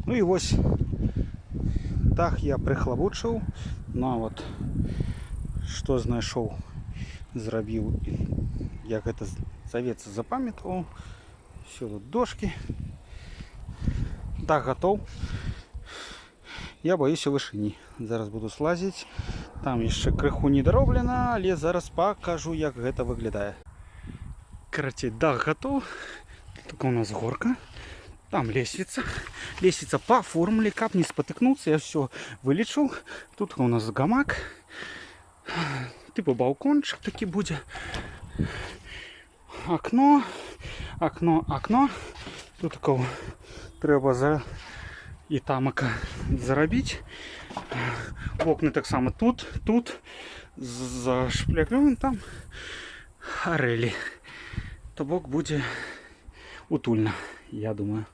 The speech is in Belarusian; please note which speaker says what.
Speaker 1: Ну і ось так я прихлабучыў. Нават што знайшоў, зрабіў, як гэта завецца, запамятаваў. Все тут дошки. Так, готов. Я боюся вышыні. Зараз буду слазіць. Там яшчэ крыху не дароблена, але зараз пакажу, як гэта выглядае. Карацей, дах готов. Тут у нас горка. Там лестница. Лестница по формуле, каб не спотыкнуться, я все вылечил. Тут у нас гамак. Типа балкончик таки будет. Окно. Окно. Тут такого треба і тамака зарабіць. Окна так само тут зашпляклёваны, там арэлі. То бок будзе утульна, я думаю.